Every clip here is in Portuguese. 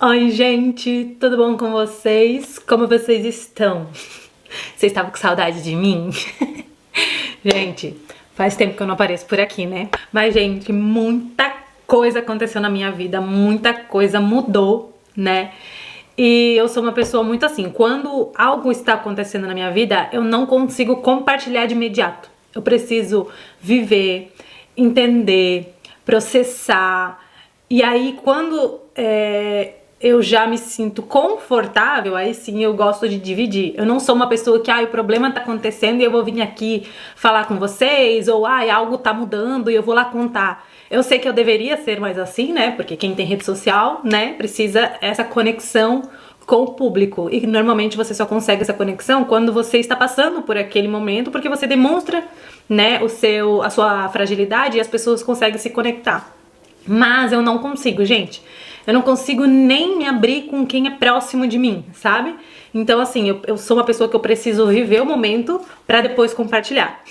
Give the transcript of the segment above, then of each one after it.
Oi, gente, tudo bom com vocês? Como vocês estão? Vocês estavam com saudade de mim? Gente, faz tempo que eu não apareço por aqui, né? Mas, gente, muita coisa aconteceu na minha vida, muita coisa mudou, né? E eu sou uma pessoa muito assim, quando algo está acontecendo na minha vida, eu não consigo compartilhar de imediato. Eu preciso viver, entender, processar. E aí, quando eu já me sinto confortável, aí sim eu gosto de dividir. Eu não sou uma pessoa que, o problema tá acontecendo e eu vou vir aqui falar com vocês, ou, algo tá mudando e eu vou lá contar. Eu sei que eu deveria ser mais assim, né? Porque quem tem rede social, né, precisa essa conexão com o público. E normalmente você só consegue essa conexão quando você está passando por aquele momento, porque você demonstra, né, a sua fragilidade e as pessoas conseguem se conectar. Mas eu não consigo, gente. Eu não consigo nem me abrir com quem é próximo de mim, sabe? Então, assim, eu sou uma pessoa que eu preciso viver o momento pra depois compartilhar.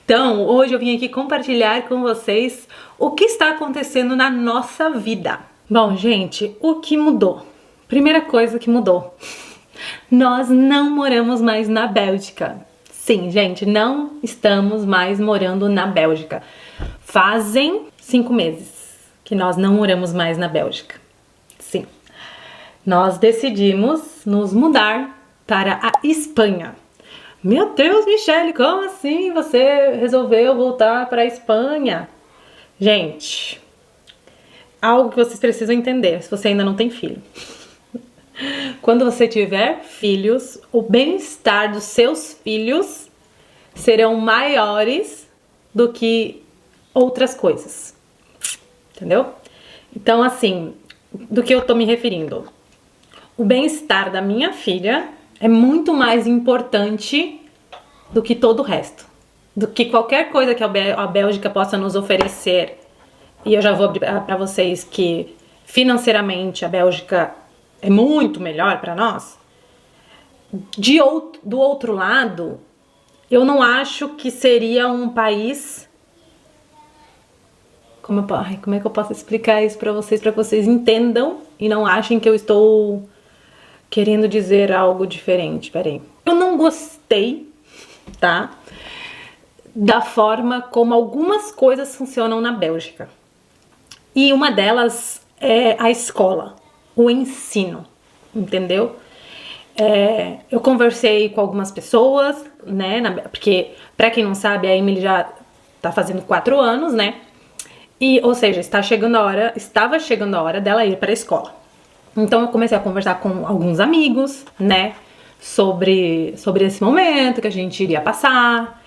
Então, hoje eu vim aqui compartilhar com vocês o que está acontecendo na nossa vida. Bom, gente, o que mudou? Primeira coisa que mudou. Nós não moramos mais na Bélgica. Sim, gente, não estamos mais morando na Bélgica. Fazem 5 meses que nós não moramos mais na Bélgica. Sim. Nós decidimos nos mudar para a Espanha. Meu Deus, Michele, como assim você resolveu voltar para a Espanha? Gente, algo que vocês precisam entender, se você ainda não tem filho. Quando você tiver filhos, o bem-estar dos seus filhos serão maiores do que outras coisas. Entendeu? Então, assim, do que eu tô me referindo? O bem-estar da minha filha é muito mais importante do que todo o resto. Do que qualquer coisa que a Bélgica possa nos oferecer. E eu já vou abrir pra vocês que financeiramente a Bélgica é muito melhor pra nós. Do outro lado, eu não acho que seria um país... Como é que eu posso explicar isso pra vocês entendam e não achem que eu estou querendo dizer algo diferente. Peraí. Eu não gostei, tá? Da forma como algumas coisas funcionam na Bélgica. E uma delas é a escola, o ensino, entendeu? Eu conversei com algumas pessoas, né? Porque, pra quem não sabe, a Emily já tá fazendo 4 anos, né? Ou seja, estava chegando a hora dela ir para a escola. Então eu comecei a conversar com alguns amigos, né, sobre esse momento que a gente iria passar.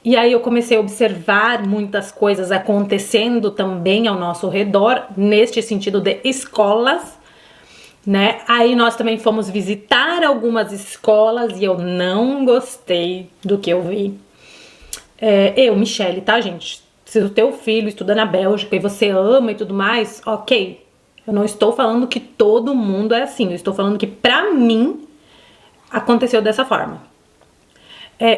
E aí eu comecei a observar muitas coisas acontecendo também ao nosso redor, neste sentido de escolas, né? Aí nós também fomos visitar algumas escolas e eu não gostei do que eu vi. Michele, tá, gente? Se o teu filho estuda na Bélgica e você ama e tudo mais, ok. Eu não estou falando que todo mundo é assim. Eu estou falando que pra mim aconteceu dessa forma.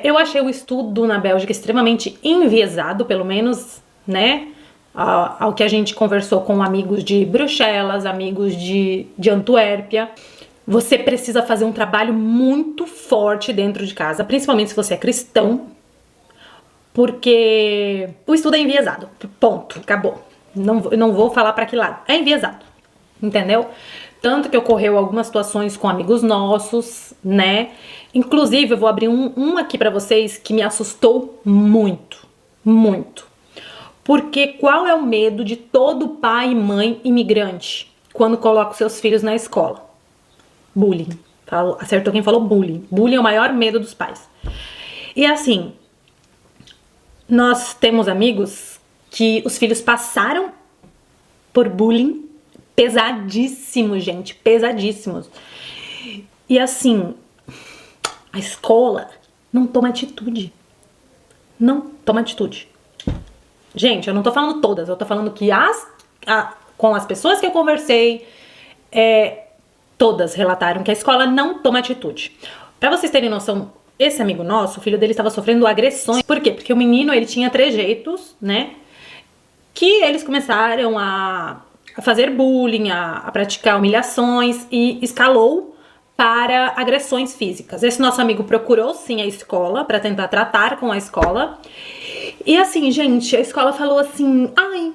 Eu achei o estudo na Bélgica extremamente enviesado, pelo menos, né? Ao que a gente conversou com amigos de Bruxelas, amigos de Antuérpia. Você precisa fazer um trabalho muito forte dentro de casa, principalmente se você é cristão. Porque o estudo é enviesado, ponto, acabou. Não vou falar pra que lado, é enviesado, entendeu? Tanto que ocorreu algumas situações com amigos nossos, né? Inclusive, eu vou abrir um aqui pra vocês que me assustou muito, muito. Porque qual é o medo de todo pai e mãe imigrante quando coloca os seus filhos na escola? Bullying. Acertou quem falou bullying. Bullying é o maior medo dos pais. E assim... Nós temos amigos que os filhos passaram por bullying pesadíssimo, gente, pesadíssimos. E assim, a escola não toma atitude. Não toma atitude. Gente, eu não tô falando todas, eu tô falando que com as pessoas que eu conversei, todas relataram que a escola não toma atitude. Pra vocês terem noção, esse amigo nosso, o filho dele estava sofrendo agressões. Por quê? Porque o menino, ele tinha trejeitos, né? Que eles começaram a a fazer bullying, a praticar humilhações e escalou para agressões físicas. Esse nosso amigo procurou sim a escola para tentar tratar com a escola. E assim, gente, a escola falou assim: ai,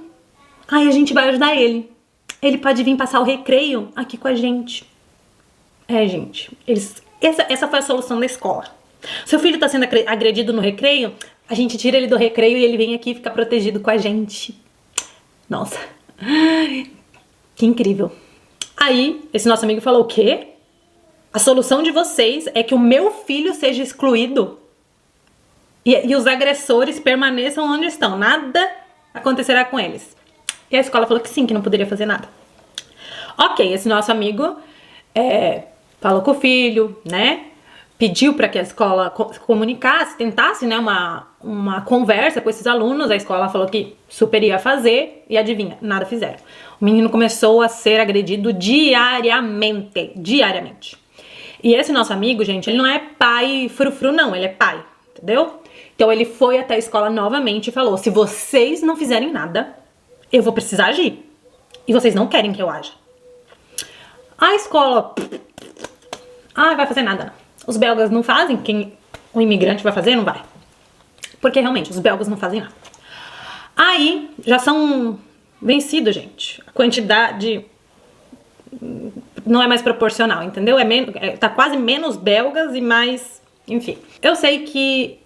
a gente vai ajudar ele. Ele pode vir passar o recreio aqui com a gente. Gente, essa foi a solução da escola. Seu filho tá sendo agredido no recreio, a gente tira ele do recreio e ele vem aqui ficar protegido com a gente. Nossa, que incrível. Aí, esse nosso amigo falou: o quê? A solução de vocês é que o meu filho seja excluído e os agressores permaneçam onde estão. Nada acontecerá com eles. E a escola falou que sim, que não poderia fazer nada. Ok, esse nosso amigo falou com o filho, né? Pediu para que a escola comunicasse, tentasse, né, uma conversa com esses alunos. A escola falou que super ia fazer e adivinha, nada fizeram. O menino começou a ser agredido diariamente. E esse nosso amigo, gente, ele não é pai frufru não, ele é pai, entendeu? Então ele foi até a escola novamente e falou: se vocês não fizerem nada, eu vou precisar agir. E vocês não querem que eu aja. A escola... vai fazer nada não. Os belgas não fazem, quem o imigrante vai fazer, não vai. Porque realmente, os belgas não fazem nada. Aí, já são vencidos, gente. A quantidade não é mais proporcional, entendeu? Tá quase menos belgas e mais... Enfim. Eu sei que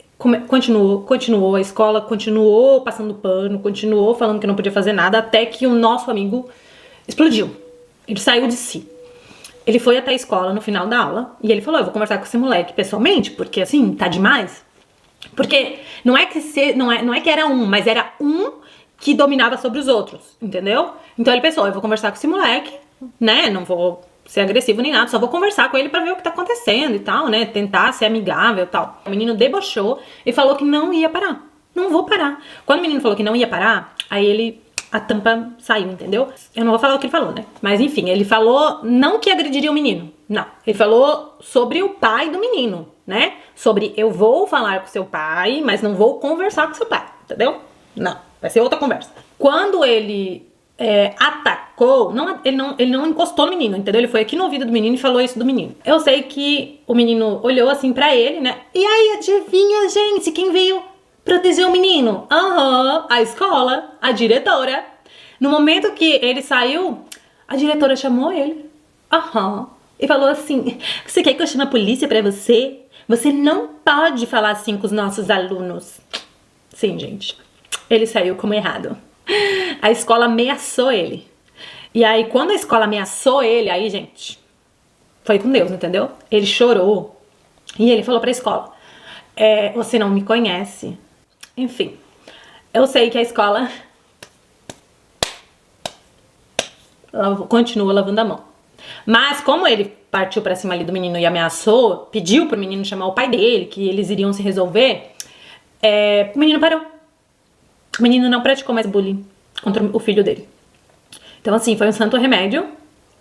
continuou a escola, continuou passando pano, continuou falando que não podia fazer nada, até que o nosso amigo explodiu. Ele saiu de si. Ele foi até a escola no final da aula e ele falou: eu vou conversar com esse moleque pessoalmente, porque assim, tá demais. Porque não é que era um, mas era um que dominava sobre os outros, entendeu? Então ele pensou: eu vou conversar com esse moleque, né? Não vou ser agressivo nem nada, só vou conversar com ele pra ver o que tá acontecendo e tal, né? Tentar ser amigável e tal. O menino debochou e falou que não ia parar. Não vou parar. Quando o menino falou que não ia parar, aí a tampa saiu, entendeu? Eu não vou falar o que ele falou, né? Mas enfim, ele falou não que agrediria o menino. Não. Ele falou sobre o pai do menino, né? Sobre: eu vou falar com seu pai, mas não vou conversar com seu pai, entendeu? Não. Vai ser outra conversa. Quando ele atacou, ele não encostou no menino, entendeu? Ele foi aqui no ouvido do menino e falou isso do menino. Eu sei que o menino olhou assim pra ele, né? E aí, adivinha, gente, quem veio proteger o menino? A escola, a diretora. No momento que ele saiu, a diretora chamou ele. E falou assim: você quer que eu chame a polícia pra você? Você não pode falar assim com os nossos alunos. Sim, gente. Ele saiu como errado. A escola ameaçou ele. E aí, quando a escola ameaçou ele, aí, gente, foi com Deus, entendeu? Ele chorou. E ele falou pra escola: você não me conhece. Enfim, eu sei que a escola continua lavando a mão. Mas como ele partiu pra cima ali do menino e ameaçou, pediu pro menino chamar o pai dele, que eles iriam se resolver, o menino parou. O menino não praticou mais bullying contra o filho dele. Então assim, foi um santo remédio.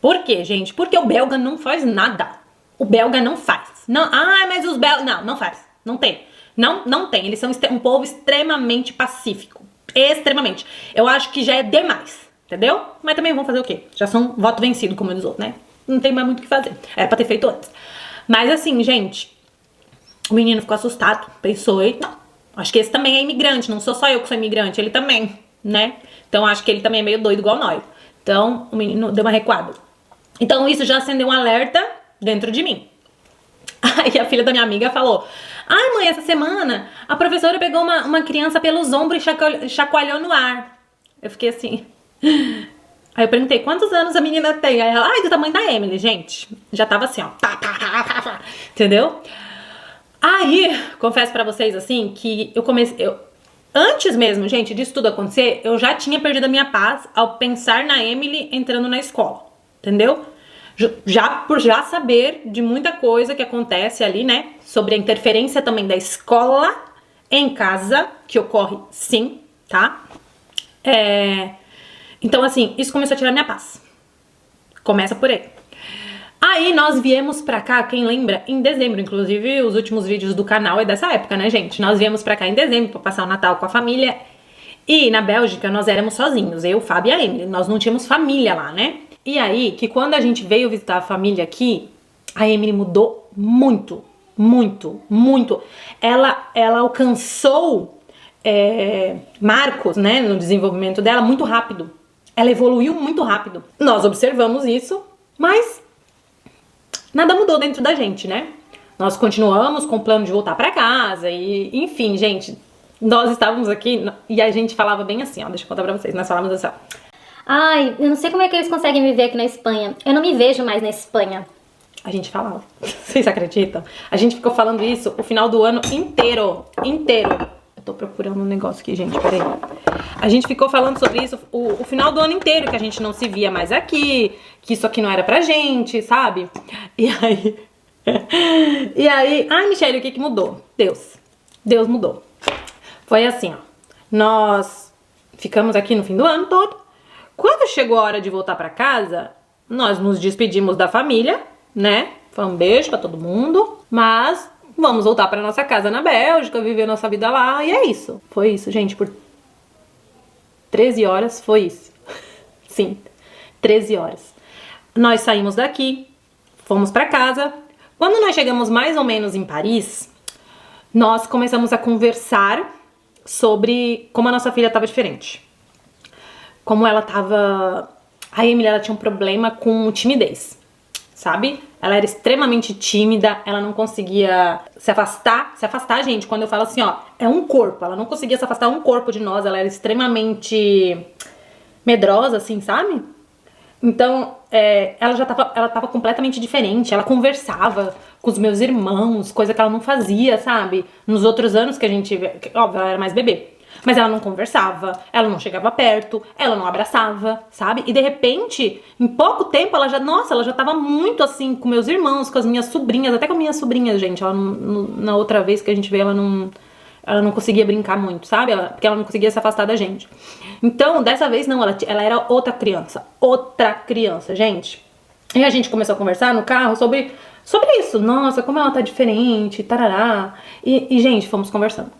Por quê, gente? Porque o belga não faz nada. O belga não faz. Não, mas os belgas... Não faz. Não tem. Não tem. Eles são um povo extremamente pacífico. Extremamente. Eu acho que já é demais. Entendeu? Mas também vão fazer o quê? Já são voto vencido, como eles outros, né? Não tem mais muito o que fazer. Era pra ter feito antes. Mas assim, gente, o menino ficou assustado. Pensou: eita, acho que esse também é imigrante. Não sou só eu que sou imigrante, ele também, né? Então acho que ele também é meio doido igual nós. Então o menino deu uma recuada. Então isso já acendeu um alerta dentro de mim. Aí a filha da minha amiga falou: ai, mãe, essa semana a professora pegou uma criança pelos ombros e chacoalhou no ar. Eu fiquei assim... Aí eu perguntei: quantos anos a menina tem? Aí ela: do tamanho da Emily, gente. Já tava assim, ó. Entendeu? Aí, confesso pra vocês, assim, que antes mesmo, gente, disso tudo acontecer, eu já tinha perdido a minha paz ao pensar na Emily entrando na escola. Entendeu? Por já saber de muita coisa que acontece ali, né? Sobre a interferência também da escola em casa, que ocorre sim, tá? Então, assim, isso começou a tirar minha paz. Começa por aí. Aí nós viemos pra cá, quem lembra, em dezembro. Inclusive, os últimos vídeos do canal é dessa época, né, gente? Nós viemos pra cá em dezembro pra passar o Natal com a família. E na Bélgica nós éramos sozinhos, eu, o Fábio e a Emily. Nós não tínhamos família lá, né? E aí, que quando a gente veio visitar a família aqui, a Emily mudou muito, muito, muito. Ela alcançou marcos, né, no desenvolvimento dela muito rápido. Ela evoluiu muito rápido. Nós observamos isso, mas nada mudou dentro da gente, né? Nós continuamos com o plano de voltar pra casa e, enfim, gente, nós estávamos aqui e a gente falava bem assim, ó, deixa eu contar pra vocês, nós falávamos assim, ó. Ai, eu não sei como é que eles conseguem viver aqui na Espanha. Eu não me vejo mais na Espanha. A gente falava. Vocês acreditam? A gente ficou falando isso o final do ano inteiro. Eu tô procurando um negócio aqui, gente, peraí. A gente ficou falando sobre isso o final do ano inteiro, que a gente não se via mais aqui, que isso aqui não era pra gente, sabe? E aí... Ai, Michelle, o que mudou? Deus mudou. Foi assim, ó. Nós ficamos aqui no fim do ano todo. Quando chegou a hora de voltar pra casa, nós nos despedimos da família, né? Foi um beijo pra todo mundo, mas vamos voltar pra nossa casa na Bélgica, viver nossa vida lá, e é isso. Foi isso, gente, por 13 horas foi isso. Sim, 13 horas. Nós saímos daqui, fomos pra casa. Quando nós chegamos mais ou menos em Paris, nós começamos a conversar sobre como a nossa filha estava diferente. Como ela tava... A Emily, ela tinha um problema com timidez, sabe? Ela era extremamente tímida, ela não conseguia se afastar, gente, quando eu falo assim, ó, é um corpo, ela não conseguia se afastar um corpo de nós, ela era extremamente medrosa, assim, sabe? Então, ela tava completamente diferente, ela conversava com os meus irmãos, coisa que ela não fazia, sabe? Nos outros anos que a gente... Óbvio, ela era mais bebê. Mas ela não conversava, ela não chegava perto, ela não abraçava, sabe? E de repente, em pouco tempo, ela já tava muito assim com meus irmãos, com as minhas sobrinhas, até com as minhas sobrinhas, gente. Ela na outra vez que a gente veio, ela não conseguia brincar muito, sabe? Porque ela não conseguia se afastar da gente. Então, dessa vez não, ela era outra criança, gente. E a gente começou a conversar no carro sobre isso. Nossa, como ela tá diferente, tarará. E gente, fomos conversando.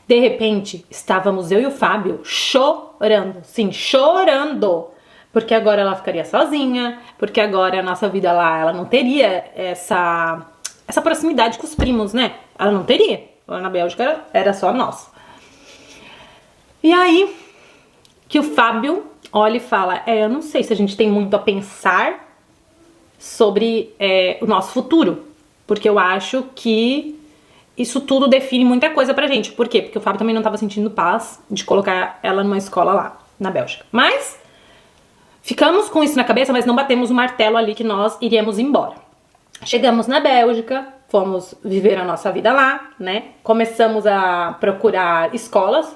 De repente, estávamos eu e o Fábio chorando, sim, chorando. Porque agora ela ficaria sozinha, porque agora a nossa vida lá, ela não teria essa proximidade com os primos, né? Ela não teria. Lá na Bélgica era só nós. E aí, que o Fábio olha e fala, eu não sei se a gente tem muito a pensar sobre o nosso futuro. Porque eu acho que isso tudo define muita coisa pra gente. Por quê? Porque o Fábio também não tava sentindo paz de colocar ela numa escola lá, na Bélgica. Mas ficamos com isso na cabeça, mas não batemos o martelo ali que nós iríamos embora. Chegamos na Bélgica, fomos viver a nossa vida lá, né? Começamos a procurar escolas.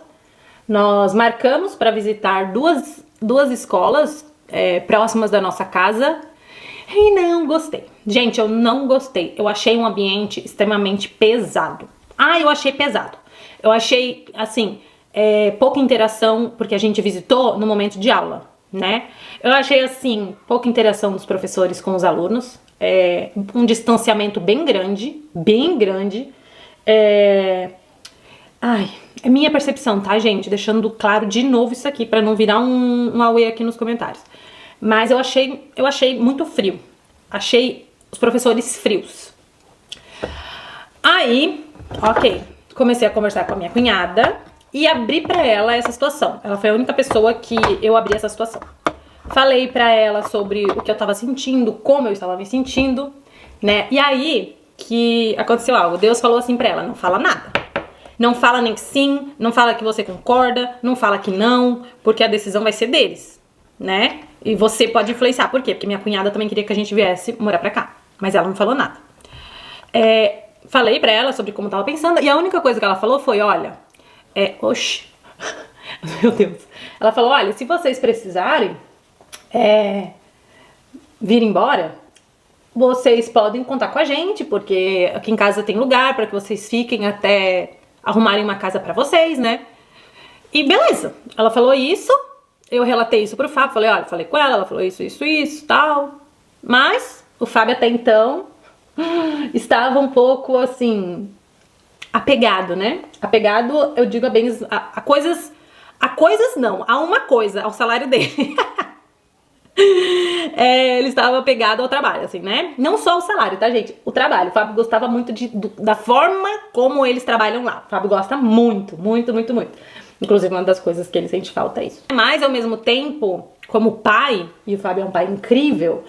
Nós marcamos para visitar duas escolas próximas da nossa casa. E não gostei. Gente, eu não gostei. Eu achei um ambiente extremamente pesado. Eu achei pesado. Eu achei, assim, pouca interação, porque a gente visitou no momento de aula, né? Eu achei, assim, pouca interação dos professores com os alunos. Um distanciamento bem grande. É minha percepção, tá, gente? Deixando claro de novo isso aqui, pra não virar um auê aqui nos comentários. Mas eu achei muito frio. Achei os professores frios. Aí, ok, comecei a conversar com a minha cunhada e abri pra ela essa situação. Ela foi a única pessoa que eu abri essa situação. Falei pra ela sobre o que eu tava sentindo, como eu estava me sentindo, né? E aí que aconteceu algo. Deus falou assim pra ela, não fala nada. Não fala nem que sim, não fala que você concorda, não fala que não, porque a decisão vai ser deles, né? E você pode influenciar. Por quê? Porque minha cunhada também queria que a gente viesse morar pra cá. Mas ela não falou nada. Falei pra ela sobre como eu tava pensando. E a única coisa que ela falou foi, olha... Oxi. Meu Deus. Ela falou, olha, se vocês precisarem vir embora, vocês podem contar com a gente. Porque aqui em casa tem lugar pra que vocês fiquem até arrumarem uma casa pra vocês, né? E beleza. Ela falou isso... Eu relatei isso pro Fábio, falei, olha, falei com ela falou isso, tal. Mas o Fábio até então estava um pouco assim, apegado, né? Apegado, eu digo a coisas não, a uma coisa, ao salário dele. Ele estava apegado ao trabalho, assim, né? Não só o salário, tá, gente? O trabalho. O Fábio gostava muito da forma como eles trabalham lá. O Fábio gosta muito, muito, muito, muito. Inclusive, uma das coisas que ele sente falta é isso. Mas, ao mesmo tempo, como pai, e o Fábio é um pai incrível,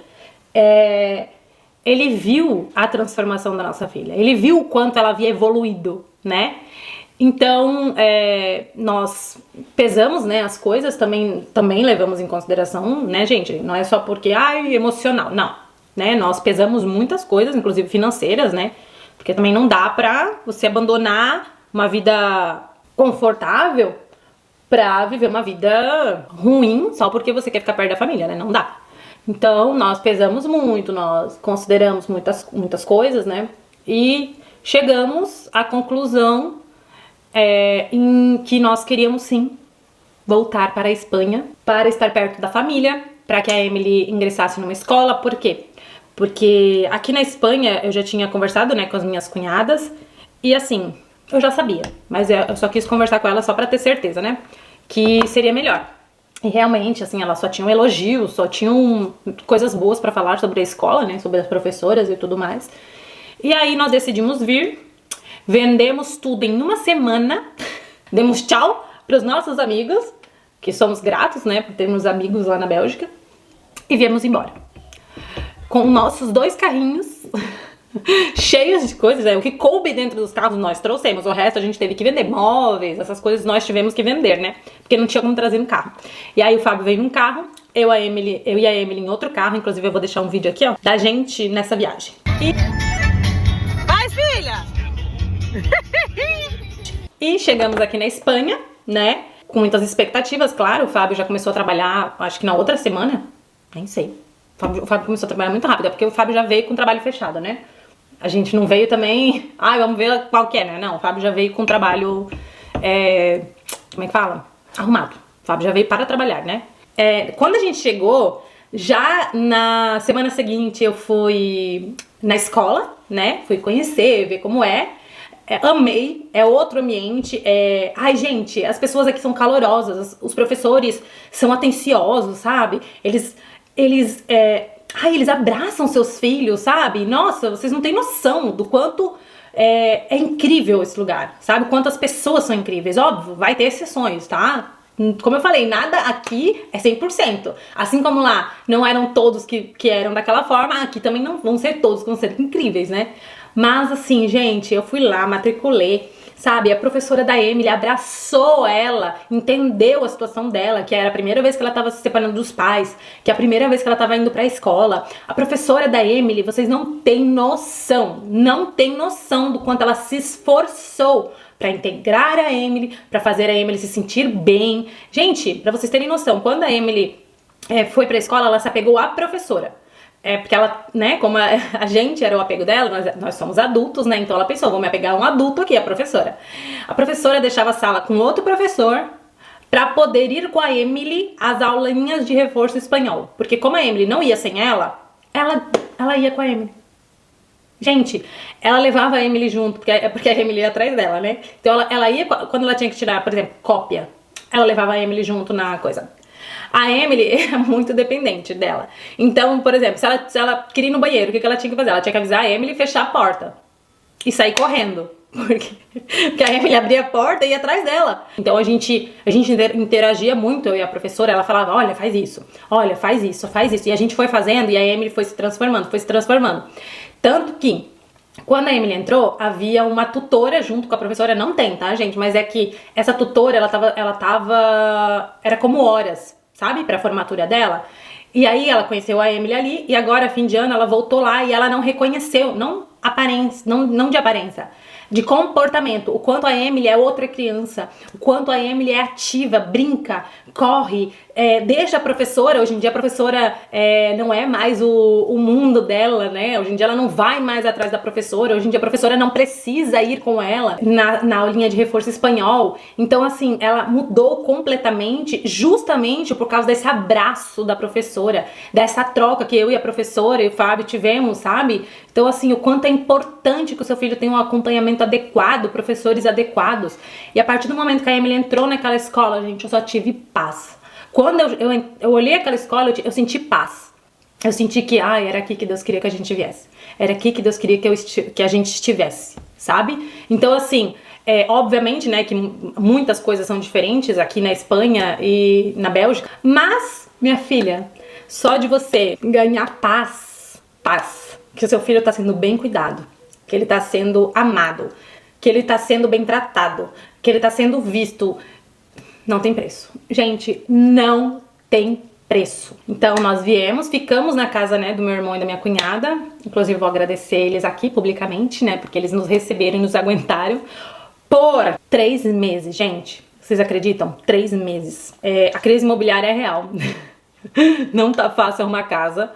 ele viu a transformação da nossa filha. Ele viu o quanto ela havia evoluído, né? Então, nós pesamos, né, as coisas, também levamos em consideração, né, gente? Não é só porque, emocional, não, né? Nós pesamos muitas coisas, inclusive financeiras, né? Porque também não dá pra você abandonar uma vida confortável pra viver uma vida ruim só porque você quer ficar perto da família, né? Não dá. Então, nós pesamos muito, nós consideramos muitas coisas, né? E chegamos à conclusão em que nós queríamos sim voltar para a Espanha para estar perto da família, para que a Emily ingressasse numa escola. Por quê? Porque aqui na Espanha eu já tinha conversado, né, com as minhas cunhadas e assim, eu já sabia, mas eu só quis conversar com elas só para ter certeza, né, que seria melhor. E realmente, assim, elas só tinham elogios, só tinham coisas boas para falar sobre a escola, né, sobre as professoras e tudo mais. E aí nós decidimos vir. Vendemos tudo em uma semana, demos tchau para os nossos amigos, que somos gratos, né, por termos amigos lá na Bélgica, e viemos embora. Com nossos 2 carrinhos cheios de coisas, o que coube dentro dos carros nós trouxemos, o resto a gente teve que vender, móveis, essas coisas nós tivemos que vender, né, porque não tinha como trazer no carro. E aí o Fábio veio num carro, eu e a Emily em outro carro, inclusive eu vou deixar um vídeo aqui, ó, da gente nessa viagem. Vai, filha! E chegamos aqui na Espanha, né, com muitas expectativas, claro. O Fábio já começou a trabalhar, acho que na outra semana, nem sei. O Fábio começou a trabalhar muito rápido, porque o Fábio já veio com o trabalho fechado, né. A gente não veio também, vamos ver qual que é, né, não. O Fábio já veio com o trabalho, como é que fala? Arrumado. O Fábio já veio para trabalhar, né. Quando a gente chegou, já na semana seguinte eu fui na escola, né, fui conhecer, ver como é. Amei, é outro ambiente, ai gente, as pessoas aqui são calorosas, os professores são atenciosos, sabe? Eles abraçam seus filhos, sabe? Nossa, vocês não têm noção do quanto é incrível esse lugar, sabe? Quantas pessoas são incríveis, óbvio, vai ter exceções, tá? Como eu falei, nada aqui é 100%. Assim como lá não eram todos que eram daquela forma, aqui também não vão ser todos que vão ser incríveis, né? Mas assim, gente, eu fui lá, matriculei, sabe? A professora da Emily abraçou ela, entendeu a situação dela, que era a primeira vez que ela estava se separando dos pais, que é a primeira vez que ela estava indo pra escola. A professora da Emily, vocês não têm noção do quanto ela se esforçou pra integrar a Emily, pra fazer a Emily se sentir bem. Gente, pra vocês terem noção, quando a Emily foi pra escola, ela se apegou à professora. Porque ela, né, como a gente era o apego dela, nós somos adultos, né, então ela pensou, vou me apegar a um adulto aqui, a professora. A professora deixava a sala com outro professor pra poder ir com a Emily às aulinhas de reforço espanhol. Porque como a Emily não ia sem ela ia com a Emily. Gente, ela levava a Emily junto, porque a Emily ia atrás dela, né? Então ela ia, quando ela tinha que tirar, por exemplo, cópia, ela levava a Emily junto na coisa. A Emily é muito dependente dela. Então, por exemplo, se ela queria ir no banheiro, o que ela tinha que fazer? Ela tinha que avisar a Emily e fechar a porta. E sair correndo. Porque a Emily abria a porta e ia atrás dela. Então a gente interagia muito, eu e a professora. Ela falava, olha, faz isso. Olha, faz isso, faz isso. E a gente foi fazendo e a Emily foi se transformando. Tanto que, quando a Emily entrou, havia uma tutora junto com a professora. Não tem, tá, gente? Mas é que essa tutora, era como horas, sabe? Pra formatura dela. E aí ela conheceu a Emily ali. E agora, fim de ano, ela voltou lá e ela não reconheceu. Não de aparência. De comportamento, o quanto a Emily é outra criança, o quanto a Emily é ativa, brinca, corre, deixa a professora. Hoje em dia a professora não é mais o mundo dela, né? Hoje em dia ela não vai mais atrás da professora, hoje em dia a professora não precisa ir com ela na aulinha de reforço espanhol. Então assim, ela mudou completamente justamente por causa desse abraço da professora, dessa troca que eu e a professora e o Fábio tivemos, sabe? Então assim, o quanto é importante que o seu filho tenha um acompanhamento adequado, professores adequados. E a partir do momento que a Emily entrou naquela escola, gente, eu só tive paz. Quando eu olhei aquela escola, eu senti paz. Eu senti que, era aqui que Deus queria que a gente viesse. Era aqui que Deus queria que a gente estivesse, sabe? Então, assim, obviamente, né, que muitas coisas são diferentes aqui na Espanha e na Bélgica. Mas, minha filha, só de você ganhar paz, que o seu filho tá sendo bem cuidado, que ele tá sendo amado, que ele tá sendo bem tratado, que ele tá sendo visto, não tem preço. Gente, não tem preço. Então nós viemos, ficamos na casa, né, do meu irmão e da minha cunhada. Inclusive vou agradecer eles aqui publicamente, né, porque eles nos receberam e nos aguentaram por 3 meses, gente. Vocês acreditam? 3 meses. A crise imobiliária é real. Não tá fácil arrumar casa.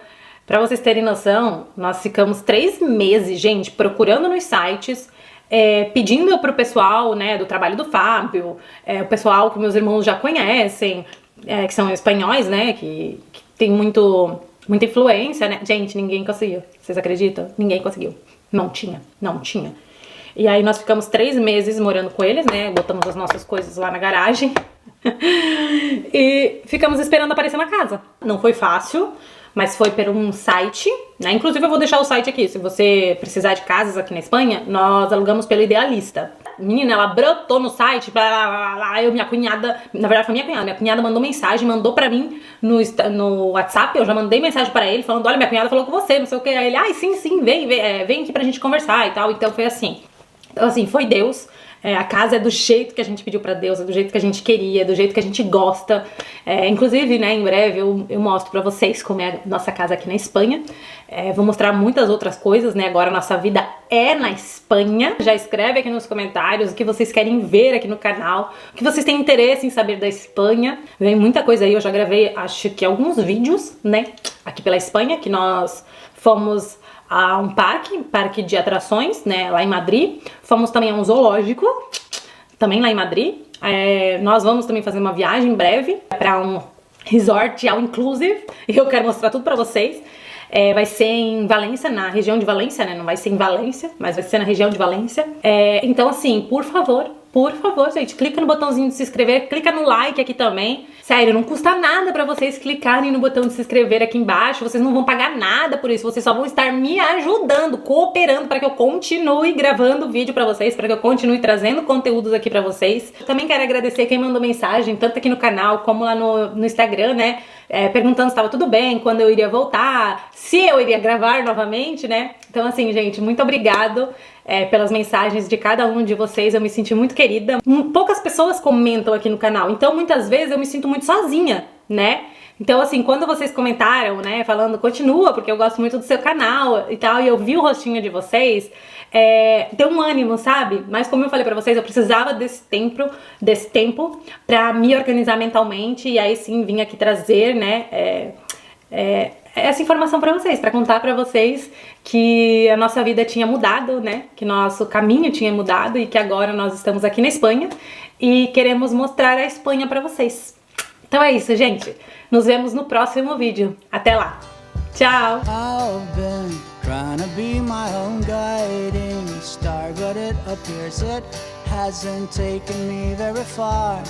Pra vocês terem noção, nós ficamos 3 meses, gente, procurando nos sites, pedindo pro pessoal, né, do trabalho do Fábio, o pessoal que meus irmãos já conhecem, que são espanhóis, né, que tem muita influência, né. Gente, ninguém conseguiu. Vocês acreditam? Ninguém conseguiu. Não tinha. E aí nós ficamos 3 meses morando com eles, né, botamos as nossas coisas lá na garagem e ficamos esperando aparecer uma casa. Não foi fácil, mas foi por um site, né? Inclusive eu vou deixar o site aqui, se você precisar de casas aqui na Espanha, nós alugamos pelo Idealista. Menina, ela brotou no site, minha cunhada, na verdade foi minha cunhada mandou mensagem, mandou pra mim no WhatsApp, eu já mandei mensagem pra ele falando, olha, minha cunhada falou com você, não sei o que, aí ele, sim, vem aqui pra gente conversar e tal, então foi assim. Então assim, foi Deus. A casa é do jeito que a gente pediu pra Deus, é do jeito que a gente queria, é do jeito que a gente gosta. Inclusive, né, em breve eu mostro pra vocês como é a nossa casa aqui na Espanha. Vou mostrar muitas outras coisas, né? Agora a nossa vida é na Espanha. Já escreve aqui nos comentários o que vocês querem ver aqui no canal, o que vocês têm interesse em saber da Espanha. Vem muita coisa aí, eu já gravei, acho que alguns vídeos, né, aqui pela Espanha, que nós fomos a um parque de atrações, né, lá em Madrid. Fomos também a um zoológico, também lá em Madrid. Nós vamos também fazer uma viagem em breve para um resort all inclusive, e eu quero mostrar tudo para vocês. Vai ser em Valência, na região de Valência, né, não vai ser em Valência, mas vai ser na região de Valência. Então assim, por favor, gente, clica no botãozinho de se inscrever, clica no like aqui também. Sério, não custa nada pra vocês clicarem no botão de se inscrever aqui embaixo, vocês não vão pagar nada por isso, vocês só vão estar me ajudando, cooperando para que eu continue gravando vídeo pra vocês, para que eu continue trazendo conteúdos aqui pra vocês. Também quero agradecer quem mandou mensagem, tanto aqui no canal como lá no Instagram, né, perguntando se estava tudo bem, quando eu iria voltar, se eu iria gravar novamente, né. Então assim, gente, muito obrigado pelas mensagens de cada um de vocês, eu me senti muito querida. Poucas pessoas comentam aqui no canal, então muitas vezes eu me sinto muito sozinha, né? Então assim, quando vocês comentaram, né, falando continua, porque eu gosto muito do seu canal e tal, e eu vi o rostinho de vocês, deu um ânimo, sabe? Mas como eu falei pra vocês, eu precisava desse tempo pra me organizar mentalmente, e aí sim vim aqui trazer, né, essa informação pra vocês, pra contar pra vocês que a nossa vida tinha mudado, né, que nosso caminho tinha mudado e que agora nós estamos aqui na Espanha e queremos mostrar a Espanha pra vocês. Então é isso, gente. Nos vemos no próximo vídeo. Até lá. Tchau! I've been trying to be my own guiding star, but it appears it hasn't taken me very far.